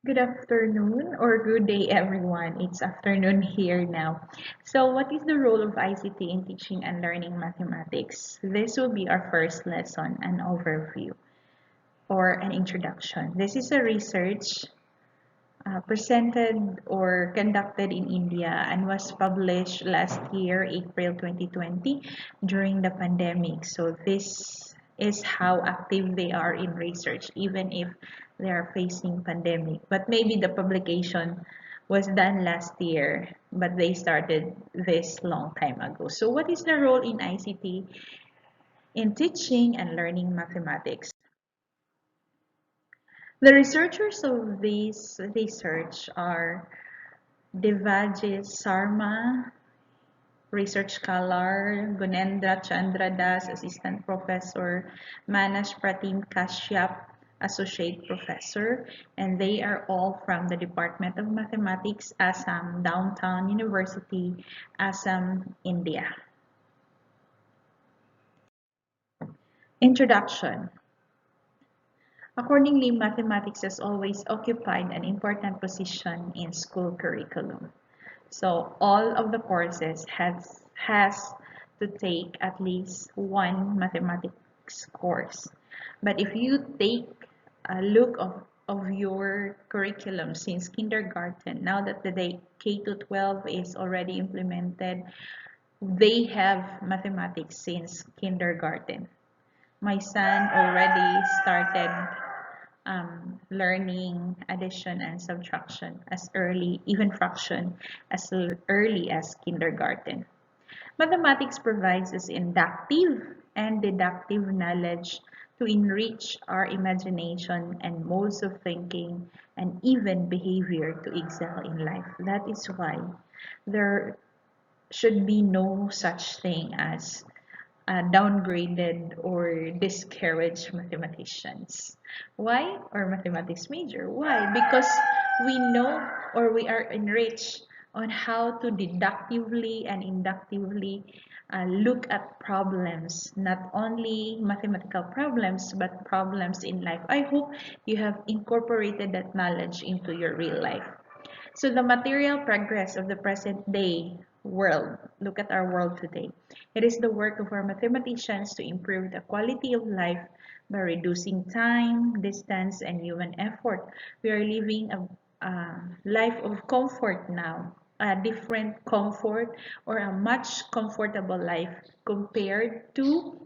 Good afternoon or good day, everyone. It's afternoon here now. So, what is the role of ICT in teaching and learning mathematics? This will be our first lesson, an overview or an introduction. This is a research presented or conducted in India and was published last year, April 2020, during the pandemic. So this is how active they are in research, even if they are facing pandemic. But maybe the publication was done last year, but they started this long time ago. So what is the role in ICT in teaching and learning mathematics? The researchers of this research are Devaji Sarma, Research Scholar, Gunendra Chandra Das, Assistant Professor, Manas Pratim Kashyap, Associate Professor, and they are all from the Department of Mathematics, Assam, Downtown University, Assam, India. Introduction. Accordingly, mathematics has always occupied an important position in school curriculum. So all of the courses has to take at least one mathematics course. But if you take a look of your curriculum since kindergarten, now that the day K to 12 is already implemented, they have mathematics since kindergarten. My son already started learning addition and subtraction as early, even fraction, as early as kindergarten. Mathematics provides us inductive and deductive knowledge to enrich our imagination and modes of thinking and even behavior to excel in life. That is why there should be no such thing as downgraded or discouraged mathematicians. Why? Or mathematics major. Why? Because we know or we are enriched on how to deductively and inductively look at problems, not only mathematical problems, but problems in life. I hope you have incorporated that knowledge into your real life. So the material progress of the present day world, look at our world today. It is the work of our mathematicians to improve the quality of life by reducing time, distance, and human effort. We are living a life of comfort now, a different comfort or a much comfortable life compared to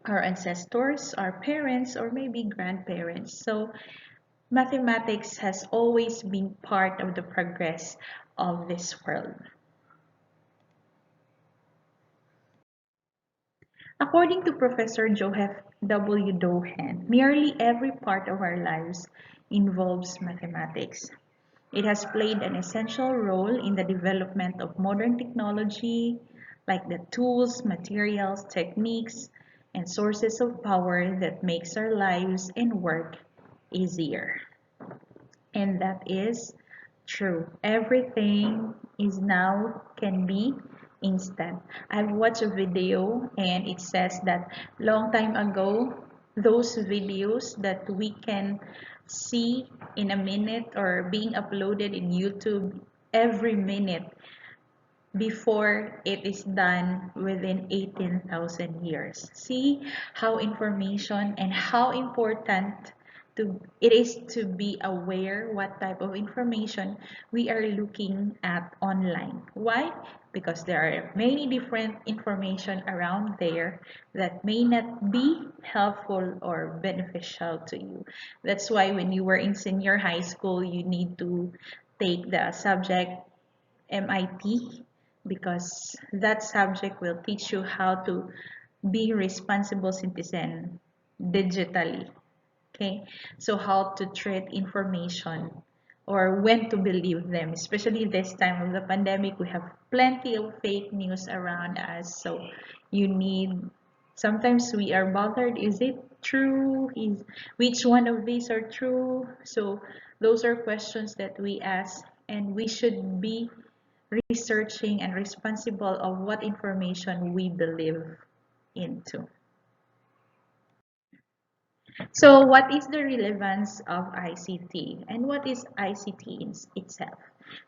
our ancestors, our parents, or maybe grandparents. So mathematics has always been part of the progress of this world. According to Professor Joseph W. Dohan, nearly every part of our lives involves mathematics. It has played an essential role in the development of modern technology, like the tools, materials, techniques, and sources of power that makes our lives and work easier. And that is true. Everything is now can be instant. I've watched a video and it says that long time ago, those videos that we can see in a minute or being uploaded in YouTube every minute before it is done within 18,000 years. See how information and how important it is to be aware what type of information we are looking at online. Why? Because there are many different information around there that may not be helpful or beneficial to you. That's why when you were in senior high school, you need to take the subject MIT because that subject will teach you how to be responsible citizen digitally. Okay, so how to treat information or when to believe them, especially this time of the pandemic. We have plenty of fake news around us, so you need, sometimes we are bothered, is it true, is which one of these are true? So those are questions that we ask, and we should be researching and responsible of what information we believe into. So what is the relevance of ICT and what is ICT itself?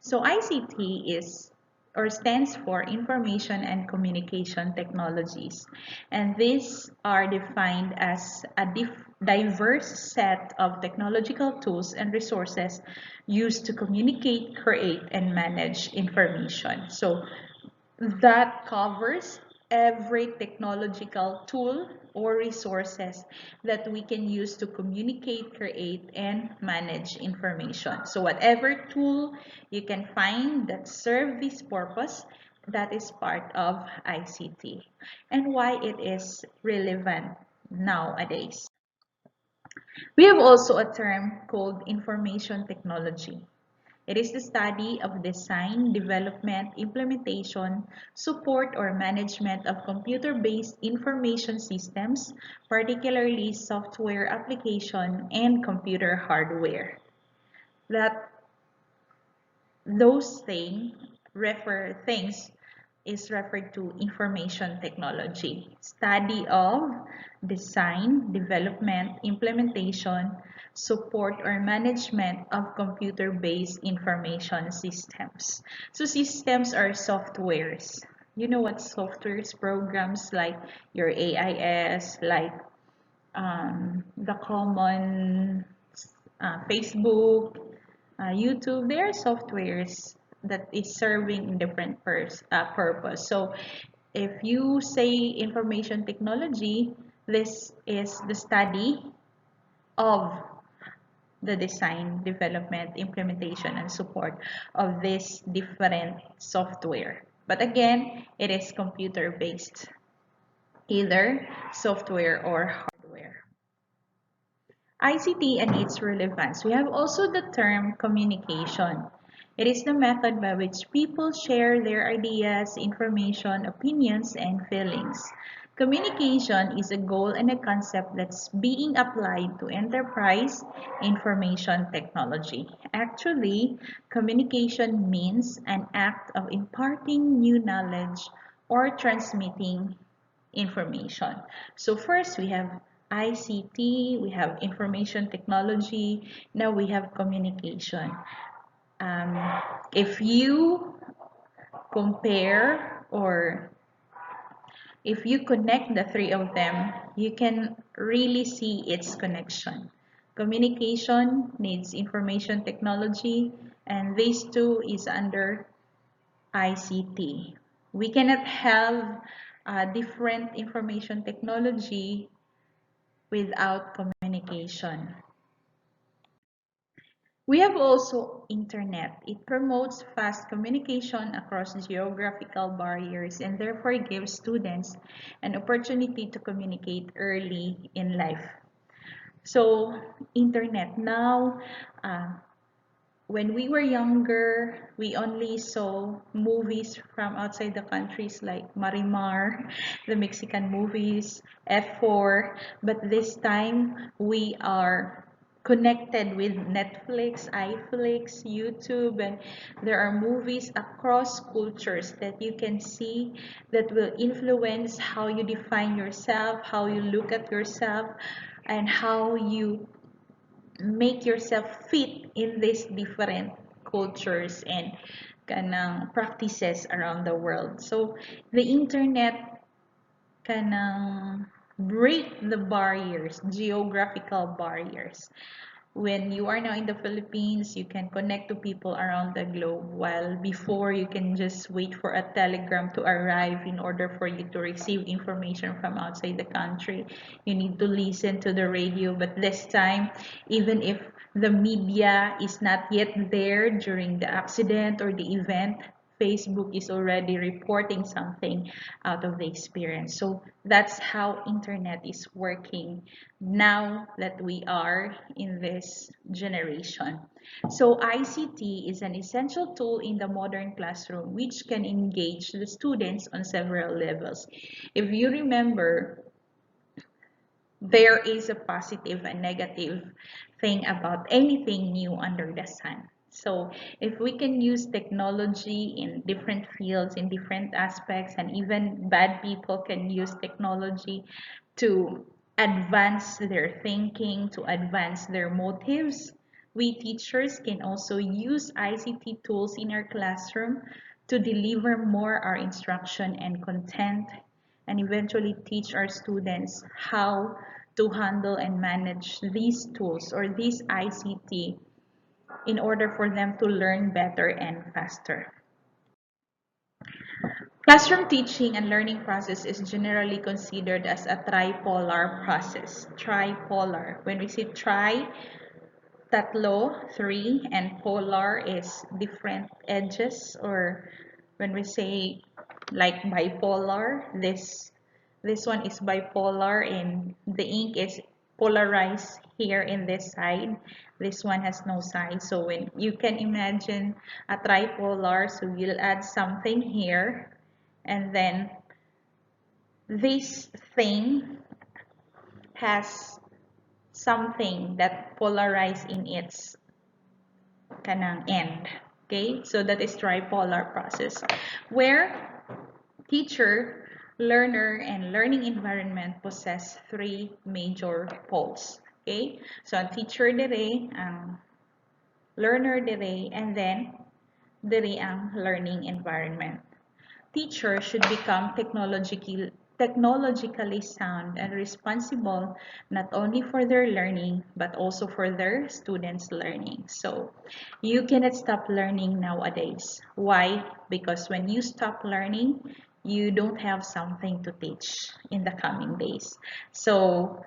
So ICT is or stands for Information and Communication Technologies, and these are defined as a diverse set of technological tools and resources used to communicate, create, and manage information. So that covers every technological tool or resources that we can use to communicate, create, and manage information. So whatever tool you can find that serve this purpose, that is part of ICT and why it is relevant nowadays. We have also a term called information technology. It is the study of design, development, implementation, support, or management of computer-based information systems, particularly software application and computer hardware. That those things is referred to information technology. Study of design, development, implementation, support or management of computer-based information systems. So systems are softwares. You know what softwares? Programs like your AIS, like the common Facebook, YouTube, there are softwares that is serving different purpose. So if you say information technology, this is the study of the design, development, implementation, and support of this different software. But again, it is computer-based, either software or hardware. ICT and its relevance. We have also the term communication. It is the method by which people share their ideas, information, opinions, and feelings. Communication is a goal and a concept that's being applied to enterprise information technology. Actually, communication means an act of imparting new knowledge or transmitting information. So first we have ICT, we have information technology, now we have communication. If you compare or if you connect the three of them, you can really see its connection. Communication needs information technology, and these two is under ICT. We cannot have different information technology without communication. We have also internet. It promotes fast communication across geographical barriers and therefore gives students an opportunity to communicate early in life. So internet now, uh, when we were younger, we only saw movies from outside the countries like Marimar, the Mexican movies, F4. But this time, we are connected with Netflix, iFlix, YouTube, and there are movies across cultures that you can see that will influence how you define yourself, how you look at yourself, and how you make yourself fit in these different cultures and kanang practices around the world. So the internet kanang break the barriers, geographical barriers. When you are now in the Philippines, you can connect to people around the globe, while before you can just wait for a telegram to arrive in order for you to receive information from outside the country. You need to listen to the radio, but this time, even if the media is not yet there during the accident or the event, Facebook is already reporting something out of the experience. So that's how internet is working now that we are in this generation. So ICT is an essential tool in the modern classroom which can engage the students on several levels. If you remember, there is a positive and negative thing about anything new under the sun. So if we can use technology in different fields, in different aspects, and even bad people can use technology to advance their thinking, to advance their motives. We teachers can also use ICT tools in our classroom to deliver more our instruction and content, and eventually teach our students how to handle and manage these tools or these ICT in order for them to learn better and faster. Classroom teaching and learning process is generally considered as a tripolar process. Tripolar. When we say tri, tatlo, three, and polar is different edges, or when we say like bipolar, this one is bipolar and the ink is polarized here in this side. This one has no side. So when you can imagine a tripolar, so you'll add something here, and then this thing has something that polarized in its kanang end. Okay, so that is tripolar process, where teacher, learner, and learning environment possess three major poles. Okay, so ang teacher dire, ang learner dire, and then dire ang learning environment. Teachers should become technologically sound and responsible not only for their learning but also for their students' learning. So you cannot stop learning nowadays. Why? Because when you stop learning, you don't have something to teach in the coming days. So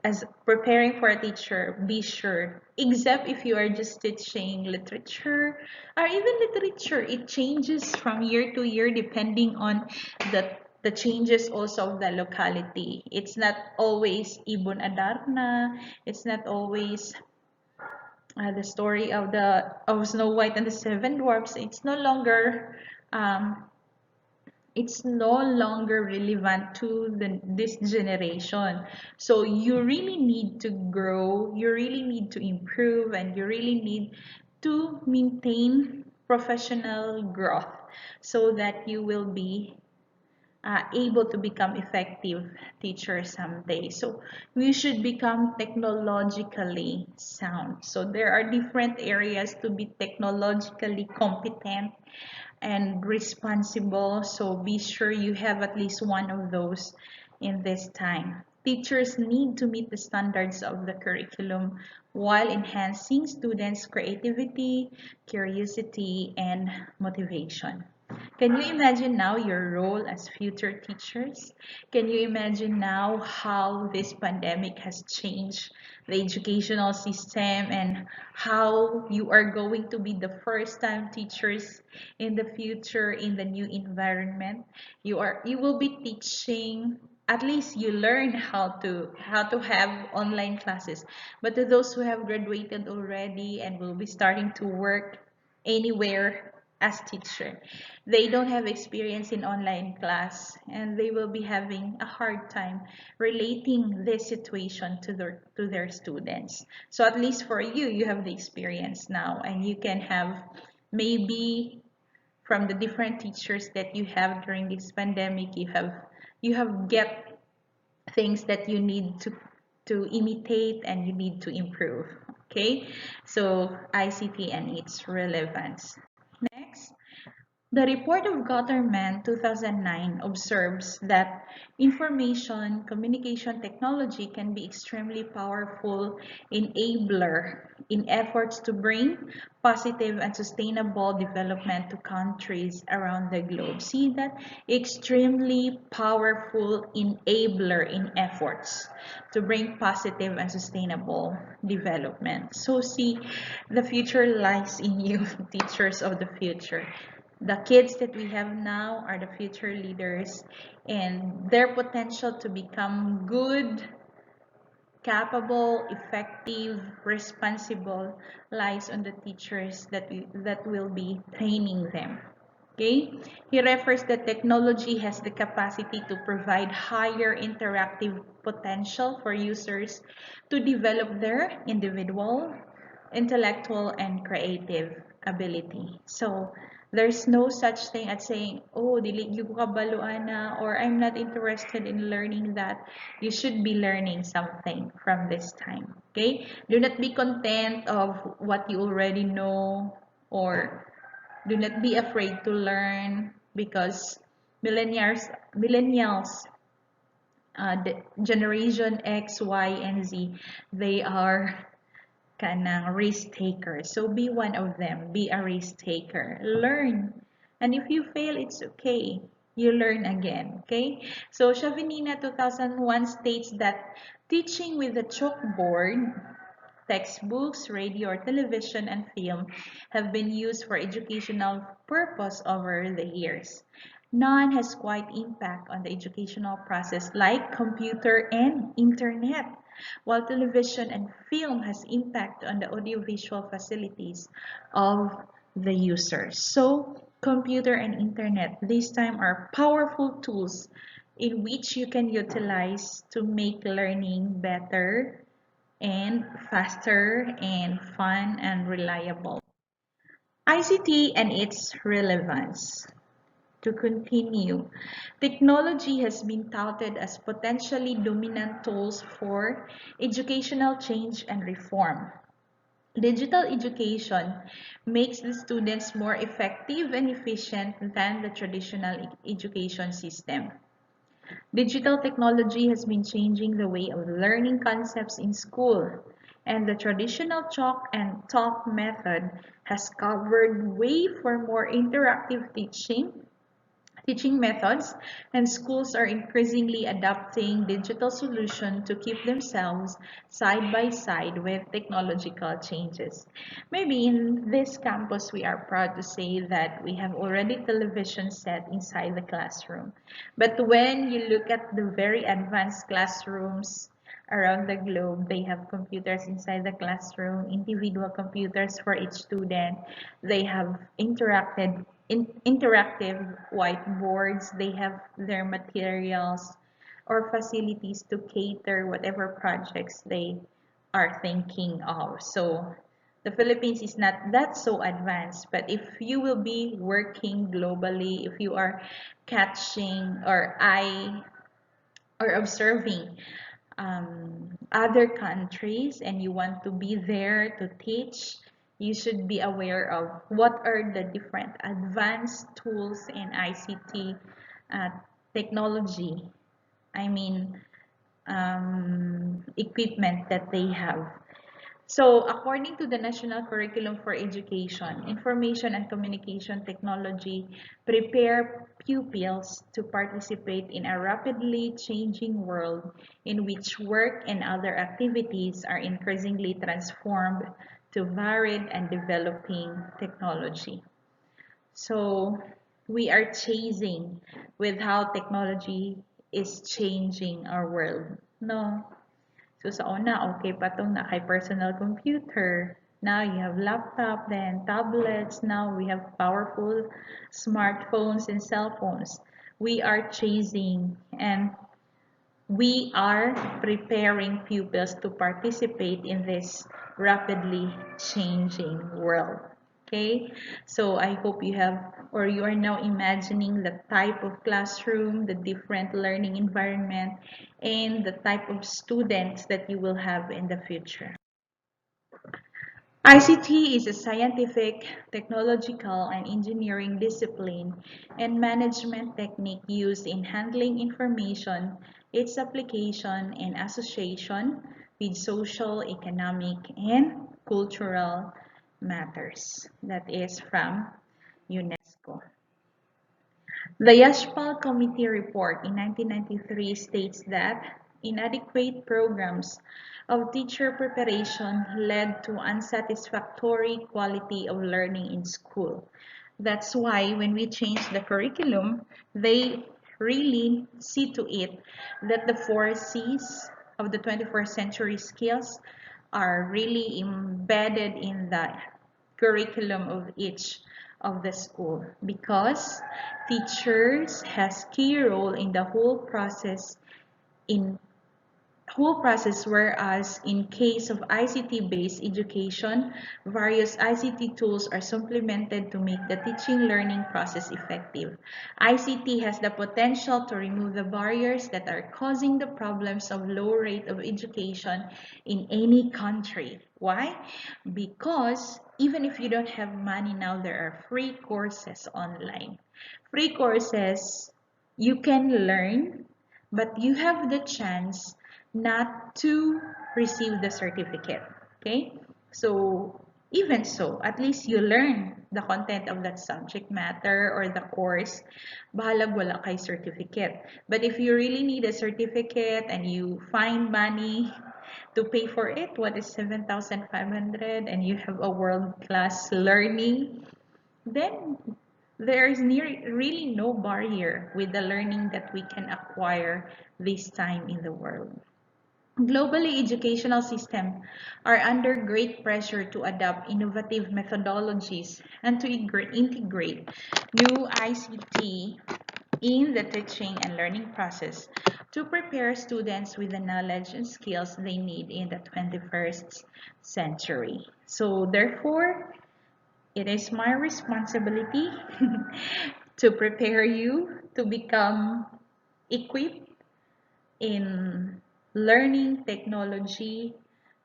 as preparing for a teacher, be sure, except if you are just teaching literature or even literature, it changes from year to year depending on the changes also of the locality. It's not always Ibon Adarna, it's not always the story of Snow White and the Seven Dwarfs. Um, it's no longer relevant to this generation. So you really need to grow, you really need to improve, and you really need to maintain professional growth so that you will be able to become effective teachers someday. So we should become technologically sound. So there are different areas to be technologically competent and responsible. So be sure you have at least one of those in this time. Teachers need to meet the standards of the curriculum while enhancing students' creativity, curiosity, and motivation. Can you imagine now your role as future teachers? Can you imagine now how this pandemic has changed the educational system and how you are going to be the first time teachers in the future in the new environment? You will be teaching, at least you learn how to have online classes. But to those who have graduated already and will be starting to work anywhere as teacher, they don't have experience in online class and they will be having a hard time relating this situation to their students. So at least for you, you have the experience now and you can have maybe from the different teachers that you have during this pandemic, you have get things that you need to imitate and you need to improve. Okay, so ICT and its relevance. Next, the report of Gotterman 2009 observes that information communication technology can be extremely powerful enabler in efforts to bring positive and sustainable development to countries around the globe. See that? Extremely powerful enabler in efforts to bring positive and sustainable development. So see, the future lies in you, teachers of the future. The kids that we have now are the future leaders, and their potential to become good, capable, effective, responsible lies on the teachers that will be training them. Okay? He refers that technology has the capacity to provide higher interactive potential for users to develop their individual, intellectual, and creative ability. So There's no such thing as saying, oh, dili gyud ko kabaluan na, or I'm not interested in learning that. You should be learning something from this time. Okay? Do not be content of what you already know, or do not be afraid to learn, because millennials, the generation X, Y, and Z, they are kanang risk takers. So be one of them. Be a risk taker. Learn. And if you fail, it's okay. You learn again. Okay? So Shavinina 2001 states that teaching with a chalkboard, textbooks, radio or television, and film have been used for educational purpose over the years. None has quite impact on the educational process like computer and internet, while television and film has impact on the audiovisual facilities of the users. So computer and internet this time are powerful tools in which you can utilize to make learning better and faster and fun and reliable. ICT and its relevance. To continue, technology has been touted as potentially dominant tools for educational change and reform. Digital education makes the students more effective and efficient than the traditional education system. Digital technology has been changing the way of learning concepts in school, and the traditional chalk and talk method has covered way for more interactive teaching methods, and schools are increasingly adopting digital solutions to keep themselves side by side with technological changes. Maybe in this campus, we are proud to say that we have already television set inside the classroom. But when you look at the very advanced classrooms around the globe, they have computers inside the classroom, individual computers for each student. They have interactive whiteboards. They have their materials or facilities to cater whatever projects they are thinking of. So the Philippines is not that so advanced, but if you will be working globally, if you are catching or observing other countries and you want to be there to teach, you should be aware of what are the different advanced tools in ICT uh, technology. I mean, equipment that they have. So, according to the National Curriculum for Education, Information and Communication Technology prepare pupils to participate in a rapidly changing world in which work and other activities are increasingly transformed to varied and developing technology. So, we are chasing with how technology is changing our world. No? So sa una, okay pa itong na kay personal computer. Now you have laptop, then tablets. Now we have powerful smartphones and cell phones. We are chasing and we are preparing pupils to participate in this rapidly changing world. Okay, so I hope you have or you are now imagining the type of classroom, the different learning environment, and the type of students that you will have in the future. ICT is a scientific, technological, and engineering discipline and management technique used in handling information, its application, and association with social, economic, and cultural matters. That is from UNESCO. The Yashpal Committee report in 1993 states that inadequate programs of teacher preparation led to unsatisfactory quality of learning in school. That's why when we change the curriculum, they really see to it that the 4 C's of the 21st century skills are really embedded in the curriculum of each of the school, because teachers has key role in the whole process in whole process, whereas in case of ICT-based education, various ICT tools are supplemented to make the teaching learning process effective. ICT has the potential to remove the barriers that are causing the problems of low rate of education in any country. Why? Because even if you don't have money now, there are free courses online. Free courses you can learn, but you have the chance not to receive the certificate. Okay? So, even so, at least you learn the content of that subject matter or the course. Bahalag wala kay certificate. But if you really need a certificate and you find money to pay for it, what is 7,500, and you have a world-class learning, then there is really no barrier with the learning that we can acquire this time in the world. Globally, educational systems are under great pressure to adopt innovative methodologies and to integrate new ICT in the teaching and learning process to prepare students with the knowledge and skills they need in the 21st century. So therefore, it is my responsibility to prepare you to become equipped in learning technology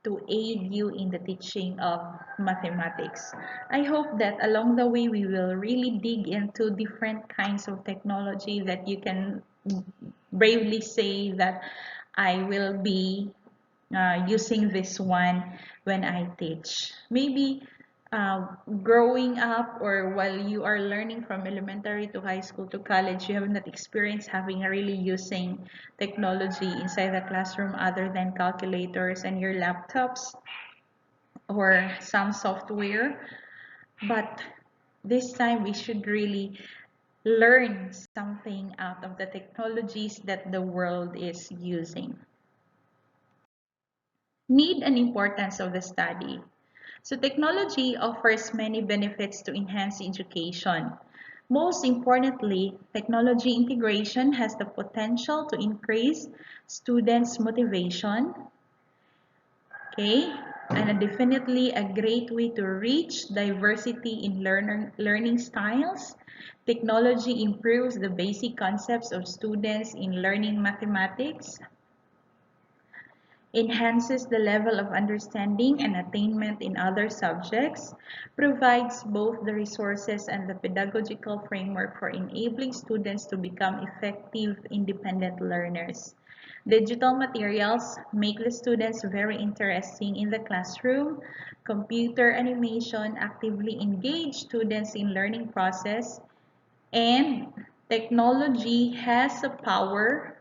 to aid you in the teaching of mathematics. I hope that along the way we will really dig into different kinds of technology that you can bravely say that I will be using this one when I teach. Maybe uh, growing up or while you are learning from elementary to high school to college, you have not experienced having really using technology inside the classroom other than calculators and your laptops or some software. But this time we should really learn something out of the technologies that the world is using. Need and importance of the study. So technology offers many benefits to enhance education. Most importantly, technology integration has the potential to increase students' motivation, okay, and definitely a great way to reach diversity in learning styles. Technology improves the basic concepts of students in learning mathematics, enhances the level of understanding and attainment in other subjects, provides both the resources and the pedagogical framework for enabling students to become effective, independent learners. Digital materials make the students very interesting in the classroom. Computer animation actively engage students in learning process, and technology has a power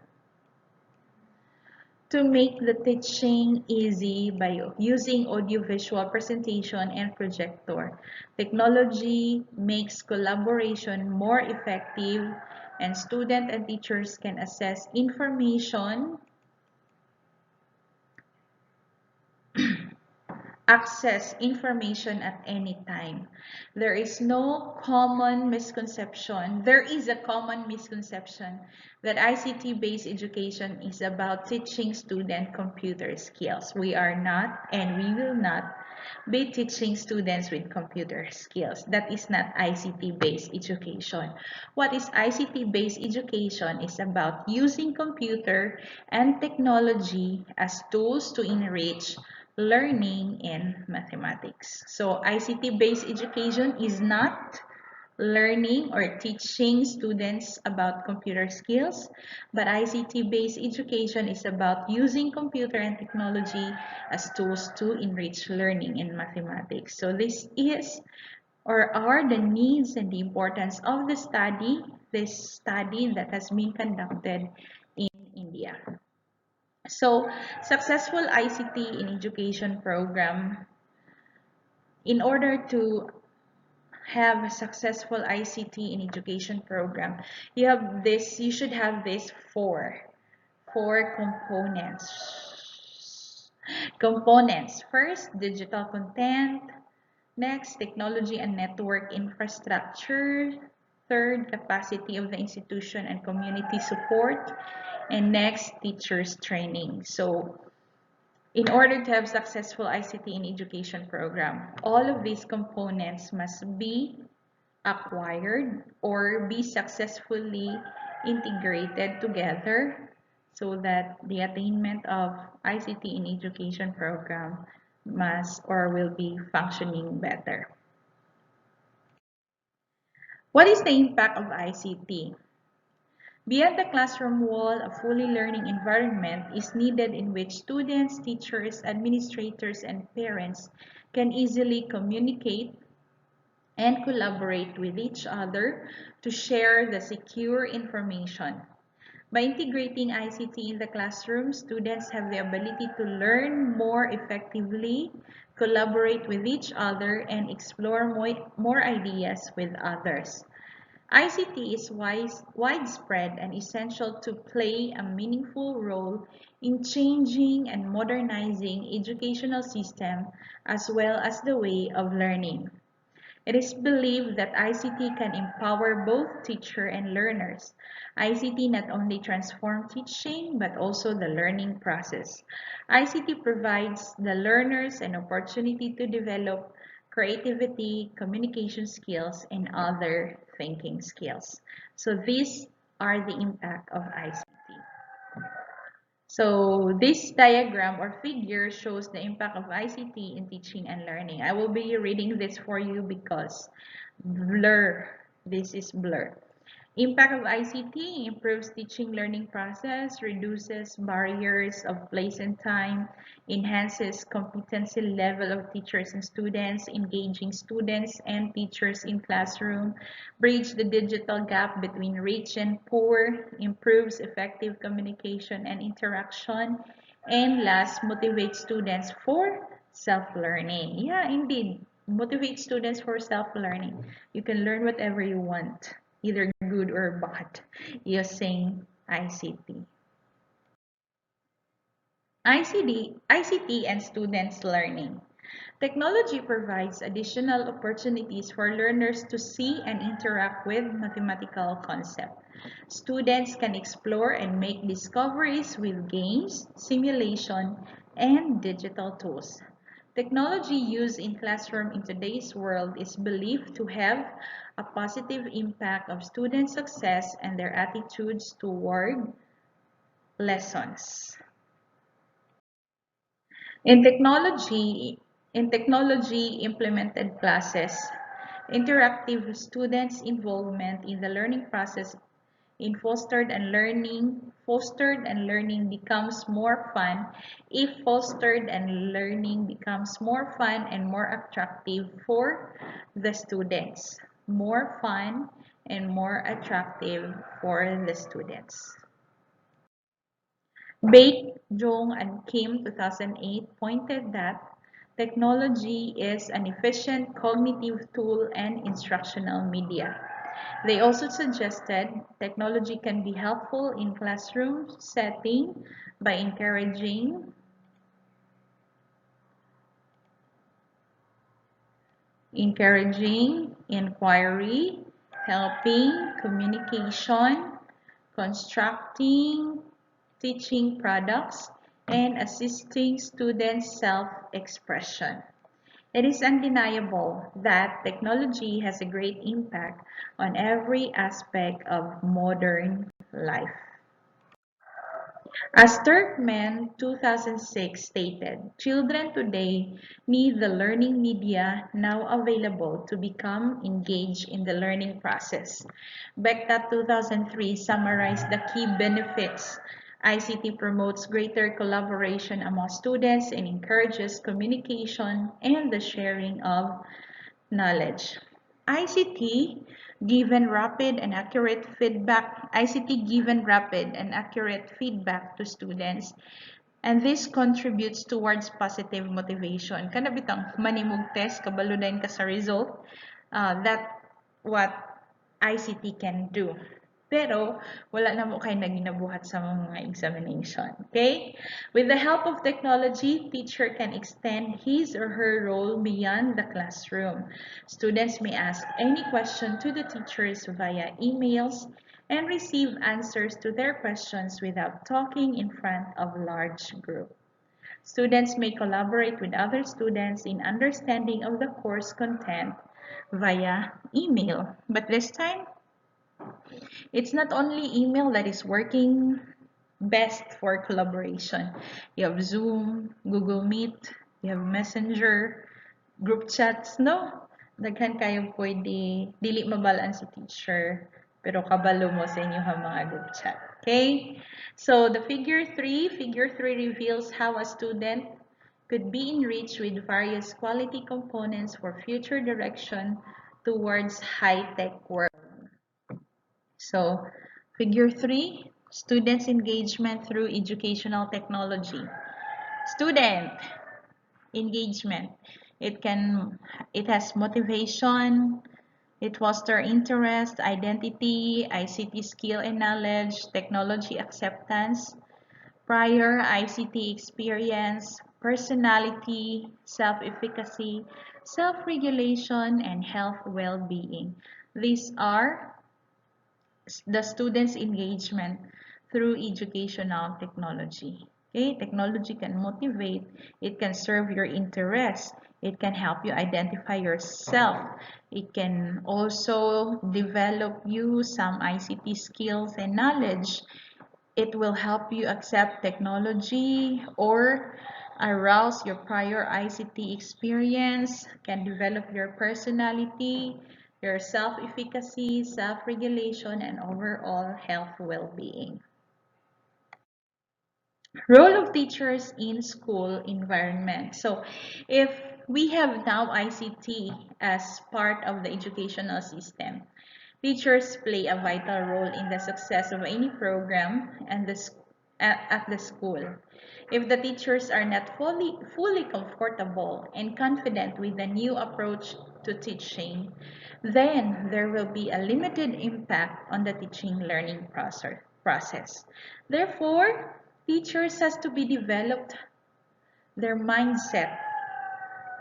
to make the teaching easy by using audiovisual presentation and projector. Technology makes collaboration more effective, and students and teachers can access information at any time. There is no common misconception. There is a common misconception that ICT-based education is about teaching students computer skills. We are not, and we will not be teaching students with computer skills. That is not ICT-based education. What is ICT-based education is about using computer and technology as tools to enrich learning in mathematics. So ICT-based education is not learning or teaching students about computer skills, but ICT-based education is about using computer and technology as tools to enrich learning in mathematics. So this is or are the needs and the importance of the study, this study that has been conducted in India. So, successful ICT in education program, in order to have a successful ICT in education program, you should have this four components. Components. First, digital content. Next, technology and network infrastructure. Third, capacity of the institution and community support. And next, teachers training. So in order to have successful ICT in education program, all of these components must be acquired or be successfully integrated together so that the attainment of ICT in education program must or will be functioning better. What is the impact of ICT? Beyond the classroom wall, a fully learning environment is needed in which students, teachers, administrators, and parents can easily communicate and collaborate with each other to share the secure information. By integrating ICT in the classroom, students have the ability to learn more effectively, collaborate with each other, and explore more ideas with others. ICT is widespread and essential to play a meaningful role in changing and modernizing educational system as well as the way of learning. It is believed that ICT can empower both teacher and learners. ICT not only transforms teaching but also the learning process. ICT provides the learners an opportunity to develop creativity, communication skills, and other thinking skills. So these are the impact of ICT. So this diagram or figure shows the impact of ICT in teaching and learning. I will be reading this for you because this is blur. Impact of ICT improves teaching learning process, reduces barriers of place and time, enhances competency level of teachers and students, engaging students and teachers in classroom, bridge the digital gap between rich and poor, improves effective communication and interaction, and last, motivates students for self-learning. Yeah, indeed. Motivate students for self-learning. You can learn whatever you want, either good or bad, using ICT. ICT and students learning. Technology provides additional opportunities for learners to see and interact with mathematical concepts. Students can explore and make discoveries with games, simulation, and digital tools. Technology used in classroom in today's world is believed to have a positive impact on student success and their attitudes toward lessons. In technology implemented classes, interactive students' involvement in the learning process in fostered and learning becomes more fun if fostered and learning becomes more fun and more attractive for the students. More fun and more attractive for the students. Baek, Jong, and Kim 2008 pointed that technology is an efficient cognitive tool and instructional media. They also suggested technology can be helpful in classroom setting by encouraging inquiry, helping communication, constructing teaching products, and assisting students' self-expression. It is undeniable that technology has a great impact on every aspect of modern life. As Turkmen 2006 stated, children today need the learning media now available to become engaged in the learning process. Bekta 2003 summarized the key benefits. ICT promotes greater collaboration among students and encourages communication and the sharing of knowledge. ICT given rapid and accurate feedback. ICT given rapid and accurate feedback to students, and this contributes towards positive motivation. Kana bitang manimog test kabaludan ka sa result. That what ICT can do. Pero, wala na mo kayo naginabuhat sa mga examination. Okay? With the help of technology, teacher can extend his or her role beyond the classroom. Students may ask any question to the teachers via emails and receive answers to their questions without talking in front of large group. Students may collaborate with other students in understanding of the course content via email. But this time, it's not only email that is working best for collaboration. You have Zoom, Google Meet, you have Messenger, group chats, no? Daghan kayo pwede, dili mabalaan si teacher, pero kabalo mo sa inyo mga group chat. Okay? So, the figure 3 reveals how a student could be enriched with various quality components for future direction towards high-tech world. So, figure 3, students' engagement through educational technology. Student engagement. It has motivation, it fosters interest, identity, ICT skill and knowledge, technology acceptance, prior ICT experience, personality, self-efficacy, self-regulation, and health well-being. These are the students' engagement through educational technology. Okay, technology can motivate, it can serve your interests, it can help you identify yourself, it can also develop you some ICT skills and knowledge. It will help you accept technology or arouse your prior ICT experience, can develop your personality, your self-efficacy, self-regulation, and overall health well-being. Role of teachers in school environment. So, if we have now ICT as part of the educational system, teachers play a vital role in the success of any program and at the school. If the teachers are not fully comfortable and confident with the new approach to teaching, then there will be a limited impact on the teaching learning process. Therefore, teachers has to be developed their mindset.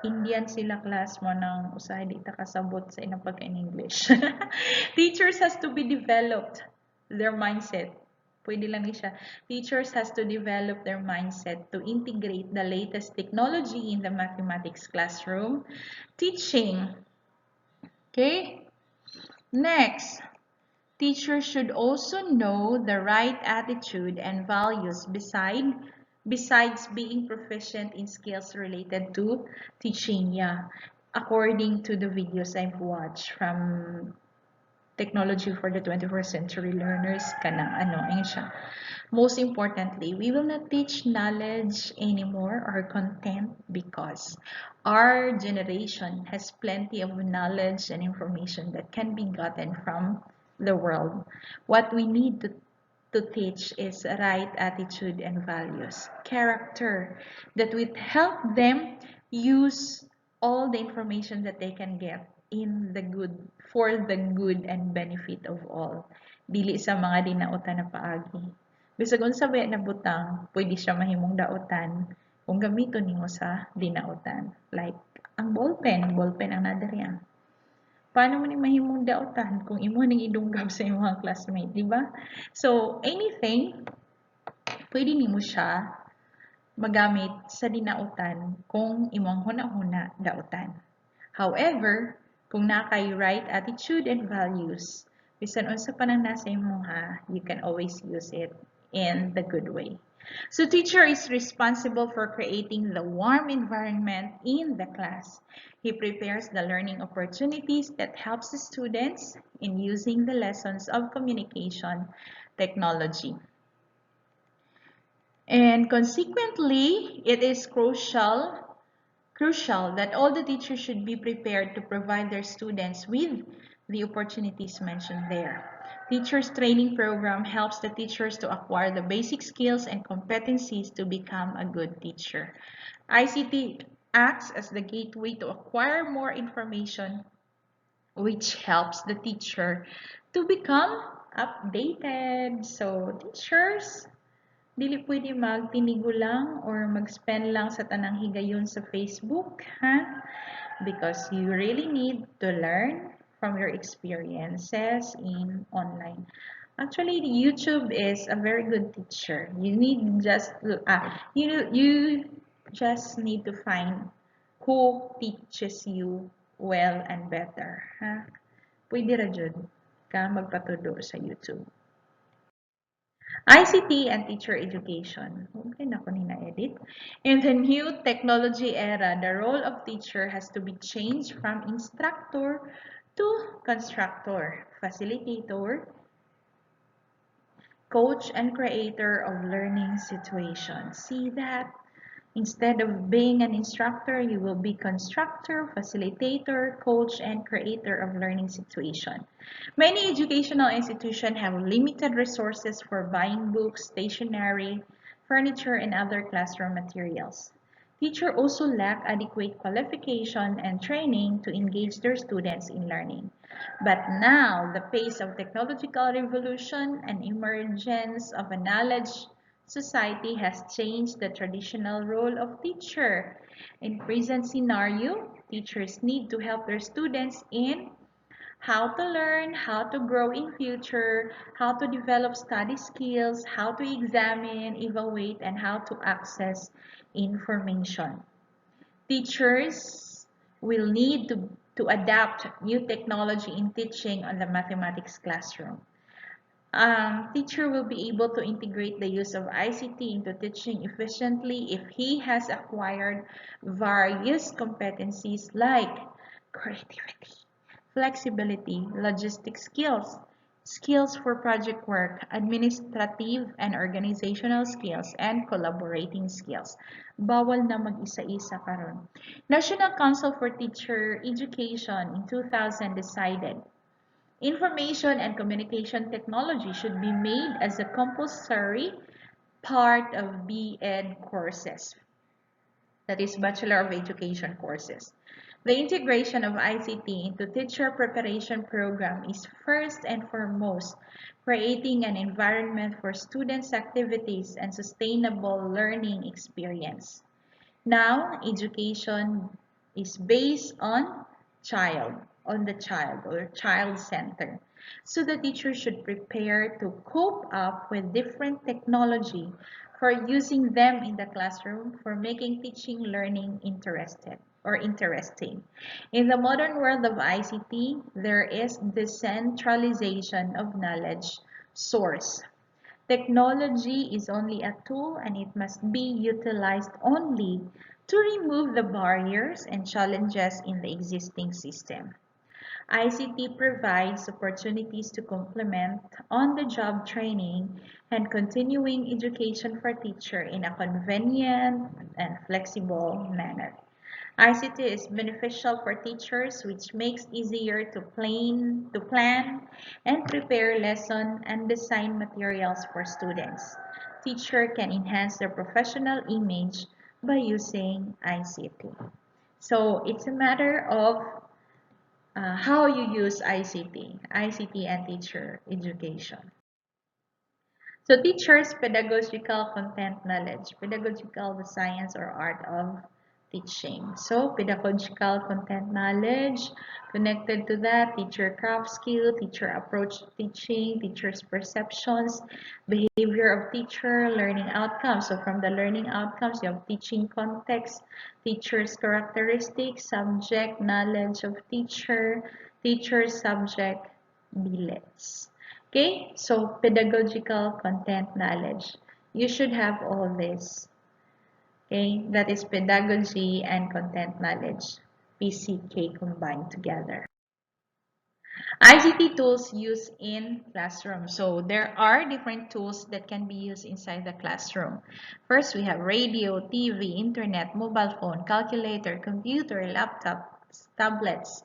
Indian sila class mo ng usahay di ta kasabot sa inang pagka-English. Teachers has to be developed their mindset. Pwede lang siya. Teachers has to develop their mindset to integrate the latest technology in the mathematics classroom teaching. Okay? Next, teachers should also know the right attitude and values besides being proficient in skills related to teaching. Yeah, according to the videos I've watched from Technology for the 21st Century Learners, kanang ayun siya. Most importantly, we will not teach knowledge anymore or content because our generation has plenty of knowledge and information that can be gotten from the world. What we need to teach is right attitude and values, character that would help them use all the information that they can get for the good and benefit of all. Dili sa mga dinautan na paagi. Bisag unsa ba na butang, pwede siya mahimong dautan kung gamiton nimo sa dinautan. Like ang ballpen ang nadariya. Paano mo ni mahimong dautan kung imo ning idunggab sa imong mga classmate, di ba? So, anything, pwede nimo siya magamit sa dinautan kung imong huna-huna dautan. However, kung nakay right attitude and values, bisan unsa pa nang nasa imo you can always use it in the good way. So teacher is responsible for creating the warm environment in the class. He prepares the learning opportunities that helps the students in using the lessons of communication technology. And consequently, it is crucial that all the teachers should be prepared to provide their students with the opportunities mentioned there. Teachers training program helps the teachers to acquire the basic skills and competencies to become a good teacher. ICT acts as the gateway to acquire more information, which helps the teacher to become updated. So, teachers, dili pwede magtinigo lang or mag-spend lang sa tanang higayon sa Facebook, ha? Because you really need to learn from your experiences in online. Actually, YouTube is a very good teacher. You just need to find who teaches you well and better, ha? Pwede ra jud ka magpatudo sa YouTube. ICT and teacher education. Okay na ko na-edit. In the new technology era, the role of teacher has to be changed from instructor to constructor, facilitator, coach, and creator of learning situations. See that? Instead of being an instructor, you will be constructor, facilitator, coach, and creator of learning situation. Many educational institutions have limited resources for buying books, stationery, furniture, and other classroom materials. Teachers also lack adequate qualification and training to engage their students in learning. But now, the pace of technological revolution and emergence of a knowledge society has changed the traditional role of teacher. In present scenario, teachers need to help their students in how to learn, how to grow in future, how to develop study skills, how to examine, evaluate, and how to access information. Teachers will need to adapt new technology in teaching on the mathematics classroom. Teacher will be able to integrate the use of ICT into teaching efficiently if he has acquired various competencies like creativity, flexibility, logistic skills, skills for project work, administrative and organizational skills, and collaborating skills. Bawal na mag-isa-isa karon. National Council for Teacher Education in 2000 decided information and communication technology should be made as a compulsory part of B.Ed courses, that is Bachelor of Education courses. The integration of ICT into teacher preparation program is first and foremost creating an environment for students' activities and sustainable learning experience. Now, education is based on the child or child center. So the teacher should prepare to cope up with different technology for using them in the classroom for making teaching learning interesting. In the modern world of ICT, there is decentralization of knowledge source. Technology is only a tool and it must be utilized only to remove the barriers and challenges in the existing system. ICT provides opportunities to complement on-the-job training and continuing education for teachers in a convenient and flexible manner. ICT is beneficial for teachers, which makes easier to plan and prepare lesson and design materials for students. Teacher can enhance their professional image by using ICT. So it's a matter of how you use ICT and teacher education. So teachers, pedagogical content knowledge. Pedagogical, the science or art of teaching. So pedagogical content knowledge, connected to that, teacher craft skill, teacher approach to teaching, teacher's perceptions, behavior of teacher, learning outcomes. So from the learning outcomes, you have teaching context, teacher's characteristics, subject, knowledge of teacher, teacher's subject, billets. Okay, so pedagogical content knowledge. You should have all this. Okay, that is pedagogy and content knowledge, PCK combined together. ICT tools used in classroom. So there are different tools that can be used inside the classroom. First, we have radio, TV, internet, mobile phone, calculator, computer, laptop, tablets,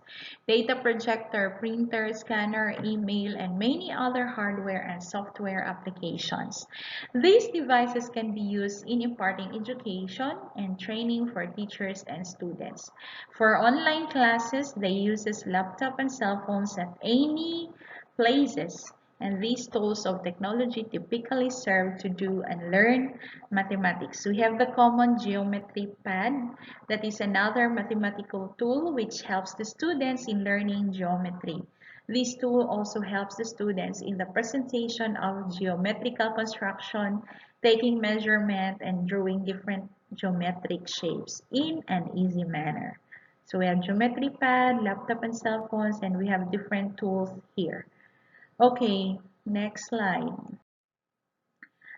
data projector, printer, scanner, email, and many other hardware and software applications. These devices can be used in imparting education and training for teachers and students. For online classes, they use laptop and cell phones at any places, And these tools of technology typically serve to do and learn mathematics. We have the common geometry pad, that is another mathematical tool which helps the students in learning geometry. This tool also helps the students in the presentation of geometrical construction, taking measurement and drawing different geometric shapes in an easy manner. So we have geometry pad, laptop and cell phones, and we have different tools here. Okay, next slide.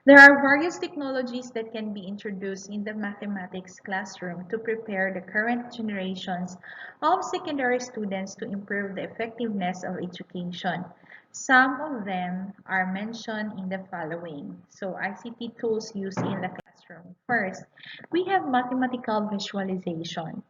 There are various technologies that can be introduced in the mathematics classroom to prepare the current generations of secondary students to improve the effectiveness of education. Some of them are mentioned in the following. So ICT tools used in the classroom. First, we have mathematical visualization.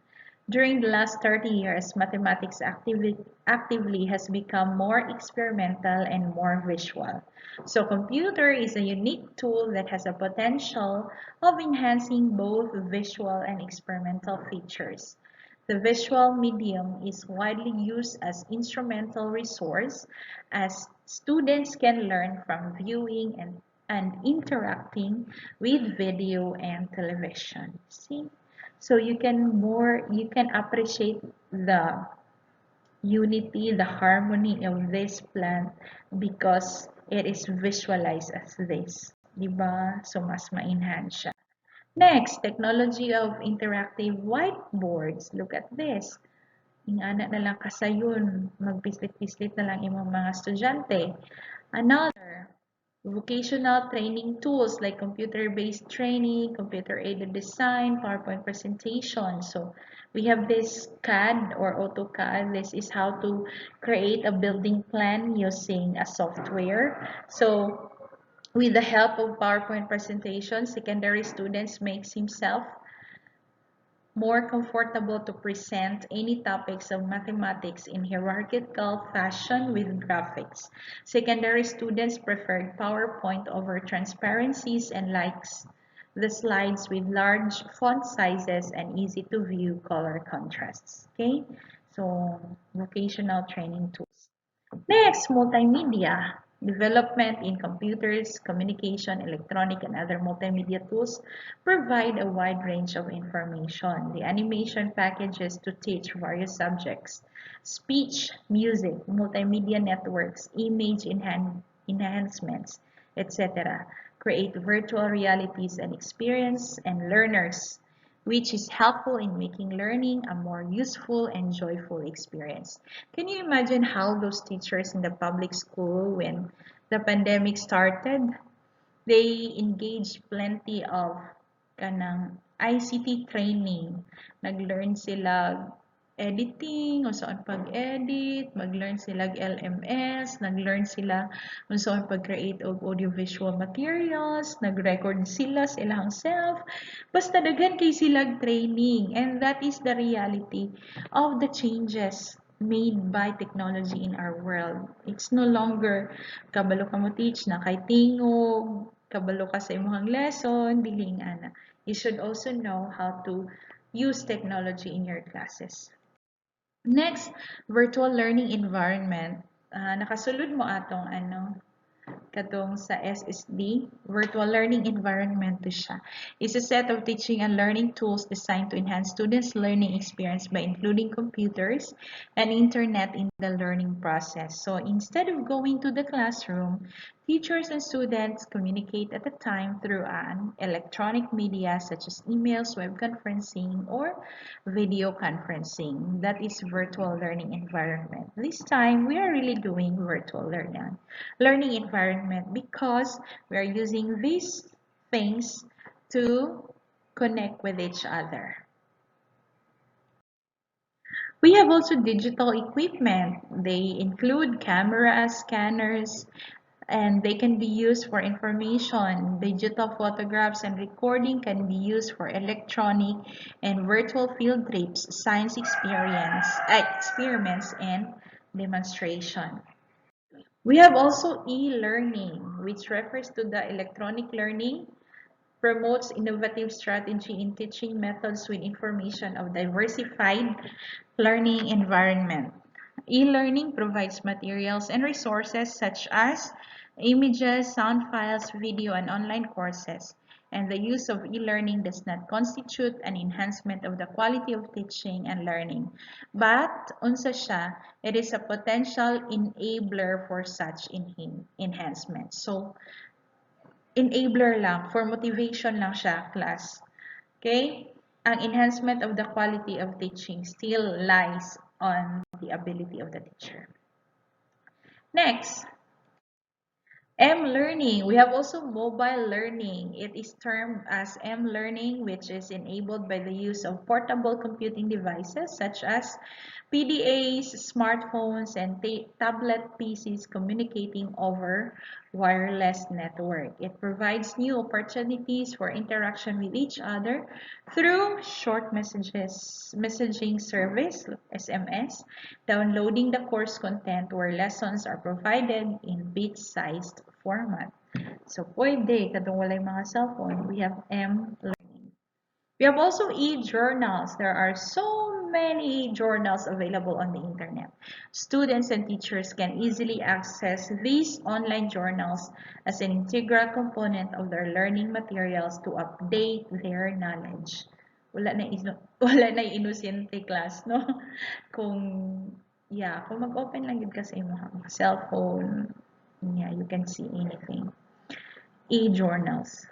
During the last 30 years, mathematics actively has become more experimental and more visual. So computer is a unique tool that has a potential of enhancing both visual and experimental features. The visual medium is widely used as instrumental resource as students can learn from viewing and interacting with video and television. See? So you can appreciate the unity, the harmony of this plant because it is visualized as this. Diba? So mas ma-enhance siya. Next, technology of interactive whiteboards. Look at this. Ingana na lang kasayon, magpislit-pislit na lang imong mga estudyante. Another, vocational training tools like computer-based training, computer-aided design, PowerPoint presentation. So we have this CAD or AutoCAD. This is how to create a building plan using a software. So with the help of PowerPoint presentation, secondary students makes himself more comfortable to present any topics of mathematics in hierarchical fashion with graphics. Secondary students preferred PowerPoint over transparencies and likes the slides with large font sizes and easy to view color contrasts. Okay, so vocational training tools. Next, multimedia. Development in computers, communication, electronic, and other multimedia tools provide a wide range of information. The animation packages to teach various subjects, speech, music, multimedia networks, image enhancements, etc. Create virtual realities and experience and learners, which is helpful in making learning a more useful and joyful experience. Can you imagine how those teachers in the public school, when the pandemic started, they engaged plenty of kanang ICT training. Nag-learn sila editing, o saan pag-edit, mag-learn sila LMS, nag-learn sila kung saan pag-create of audiovisual materials, nag-record sila sa ilang self. Basta daghan kay silang training, and that is the reality of the changes made by technology in our world. It's no longer kabalo ka mo teach na kay tingog, kabalo ka sa imong lesson, biling ana. You should also know how to use technology in your classes. Next, virtual learning environment. Nakasulod mo atong katong sa SSD, virtual learning environment to siya. It's a set of teaching and learning tools designed to enhance students' learning experience by including computers and internet in the learning process. So instead of going to the classroom, teachers and students communicate at a time through an electronic media such as emails, web conferencing, or video conferencing. That is virtual learning environment. This time, we are really doing virtual learning environment because we are using these things to connect with each other. We have also digital equipment. They include cameras, scanners, and they can be used for information. Digital photographs and recording can be used for electronic and virtual field trips, science experiments, and demonstration. We have also e-learning, which refers to the electronic learning, promotes innovative strategy in teaching methods with information of diversified learning environment. E-learning provides materials and resources such as images, sound files, video, and online courses. And the use of e-learning does not constitute an enhancement of the quality of teaching and learning. But, unsa siya, it is a potential enabler for such enhancement. So, enabler lang, for motivation lang siya, class. Okay? Ang enhancement of the quality of teaching still lies on the ability of the teacher. Next, Mlearning. We have also mobile learning. It is termed as Mlearning, which is enabled by the use of portable computing devices such as PDAs, smartphones, and tablet PCs communicating over wireless network. It provides new opportunities for interaction with each other through short messaging service, SMS, downloading the course content where lessons are provided in bit-sized format. So, pwede, kadong walay mga cellphone, we have M-Learning. We have also e-journals. There are so many journals available on the internet. Students and teachers can easily access these online journals as an integral component of their learning materials to update their knowledge. Wala na inosente class, no? Kung mag-open lang yun kasi mo cellphone, yeah, you can see anything. E-journals.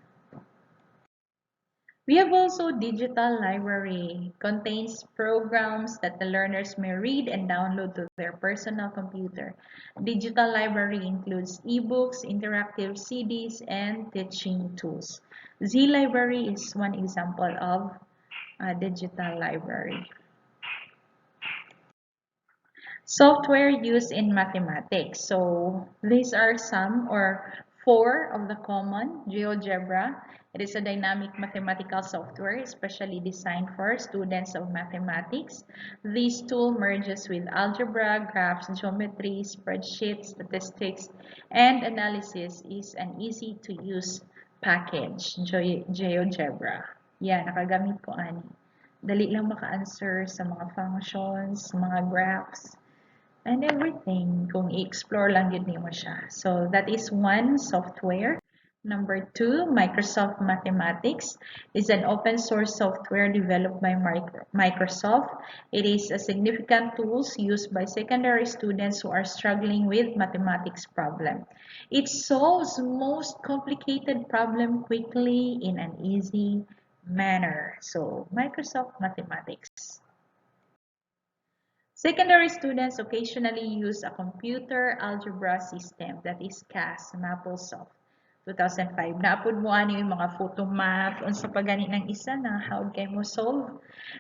We have also digital library. Contains programs that the learners may read and download to their personal computer. Digital library includes ebooks, interactive CDs, and teaching tools. Z-Library is one example of a digital library. Software used in mathematics. So these are some or four of the common. Geogebra. It is a dynamic mathematical software especially designed for students of mathematics. This tool merges with algebra, graphs, geometry, spreadsheets, statistics, and analysis is an easy-to-use package. Geogebra. Yeah, nakagamit ko ani. Dali lang maka-answer sa mga functions, mga graphs, and everything kung i-explore lang yun mo siya. So that is one software. Number two, Microsoft Mathematics is an open source software developed by Microsoft. It is a significant tool used by secondary students who are struggling with mathematics problem. It solves most complicated problem quickly in an easy manner. So Microsoft Mathematics. Secondary students occasionally use a computer algebra system that is CAS, Maplesoft. 2005. Naapod mo ano yung mga photo math, unsa pa gani ng isa na how kay mo solve,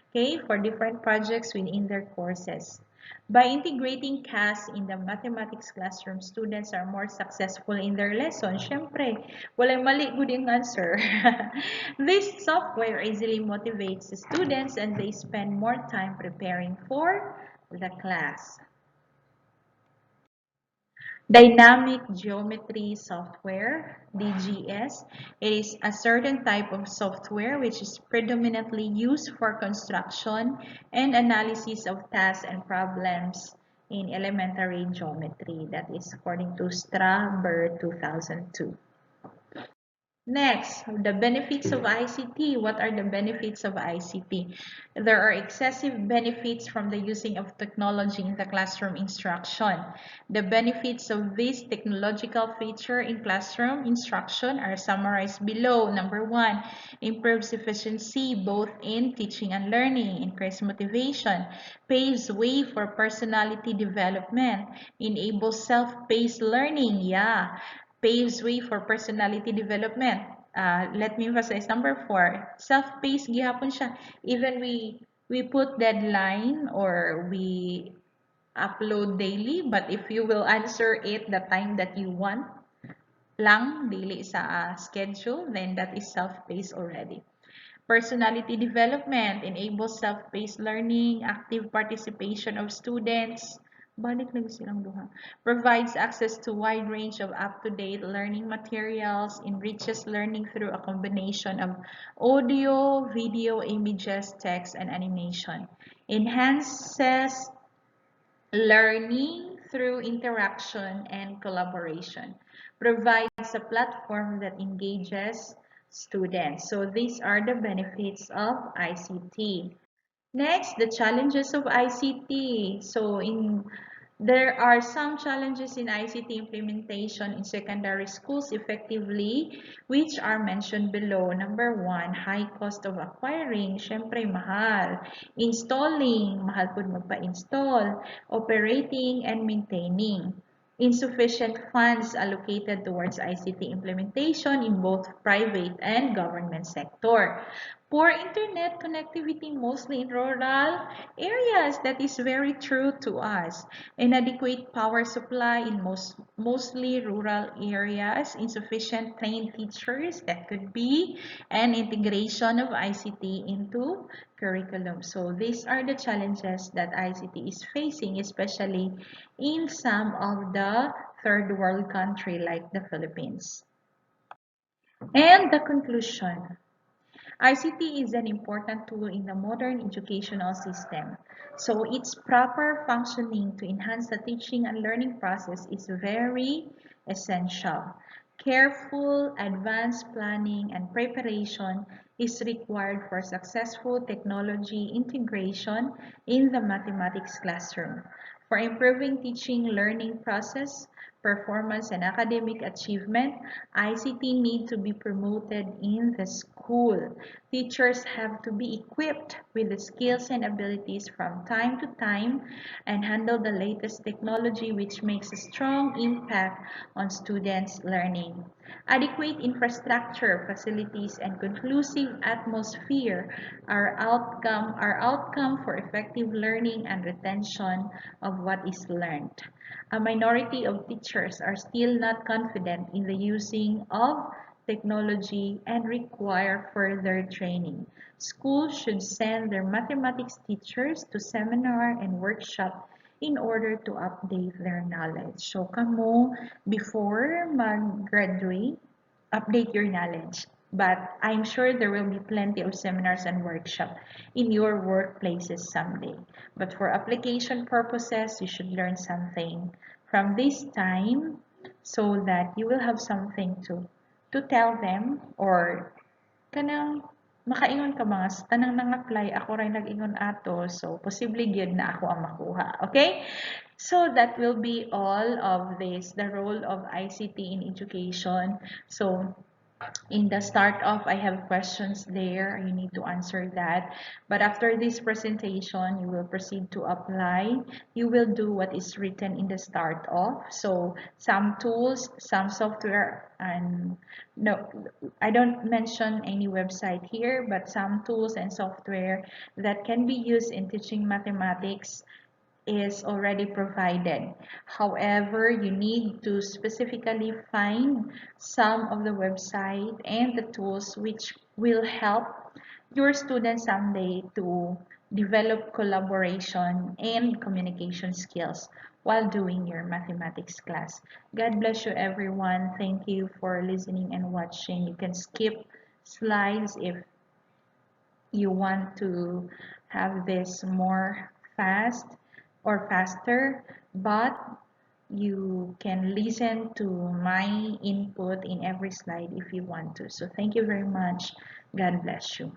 okay, for different projects within their courses. By integrating CAS in the mathematics classroom, students are more successful in their lessons. Syempre, walay mali good yung answer. This software easily motivates the students and they spend more time preparing for the class. Dynamic geometry software, DGS. It is a certain type of software which is predominantly used for construction and analysis of tasks and problems in elementary geometry. That is according to Straber 2002. Next, the benefits of ICT. What are the benefits of ICT? There are excessive benefits from the using of technology in the classroom instruction. The benefits of this technological feature in classroom instruction are summarized below. Number one, improves efficiency both in teaching and learning, increase motivation, paves way for personality development, enables self-paced learning. Yeah. Paves way for personality development. Let me emphasize number 4. Self-paced gihapon siya. Even we put deadline or we upload daily, but if you will answer it the time that you want lang, daily sa schedule, then that is self-paced already. Personality development enables self-paced learning, active participation of students, balik lang silang duha. Provides access to wide range of up-to-date learning materials, enriches learning through a combination of audio, video, images, text, and animation. Enhances Learning through interaction and collaboration provides a platform that engages students. So these are the benefits of ICT. Next, the challenges of ICT. There are some challenges in ICT implementation in secondary schools effectively, which are mentioned below. Number one, high cost of acquiring. Syempre, mahal. Installing, mahal po magpa-install. Operating and maintaining. Insufficient funds allocated towards ICT implementation in both private and government sector. Poor internet connectivity mostly in rural areas. That is very true to us. Inadequate power supply in mostly rural areas. Insufficient trained teachers, that could be, and integration of ICT into curriculum. So these are the challenges that ICT is facing, especially in some of the third world country like the Philippines. And the conclusion. ICT is an important tool in the modern educational system. So its proper functioning to enhance the teaching and learning process is very essential. Careful, advanced planning and preparation is required for successful technology integration in the mathematics classroom. For improving teaching learning process, performance, and academic achievement, ICT need to be promoted in the school. Teachers have to be equipped with the skills and abilities from time to time and handle the latest technology which makes a strong impact on students' learning. Adequate infrastructure, facilities, and conclusive atmosphere are outcome for effective learning and retention of what is learned. A minority of teachers are still not confident in the using of technology and require further training. Schools should send their mathematics teachers to seminar and workshop in order to update their knowledge. So, kamo, before mag-graduate, update your knowledge. But I'm sure there will be plenty of seminars and workshops in your workplaces someday. But for application purposes, you should learn something from this time so that you will have something to tell them or kanang makaingon ka mga tanang nang-apply ako ray nag-ingon ato, so posible gyud na ako ang makuha. Okay, so that will be all of this, the role of ICT in education. So in the start off, I have questions there. You need to answer that. But after this presentation, you will proceed to apply. You will do what is written in the start off. So some tools, some software, and no, I don't mention any website here, but some tools and software that can be used in teaching mathematics is already provided. However, you need to specifically find some of the website and the tools which will help your students someday to develop collaboration and communication skills while doing your mathematics class. God bless you everyone. Thank you for listening and watching. You can skip slides if you want to have this more fast or faster, but you can listen to my input in every slide if you want to. So thank you very much. God bless you.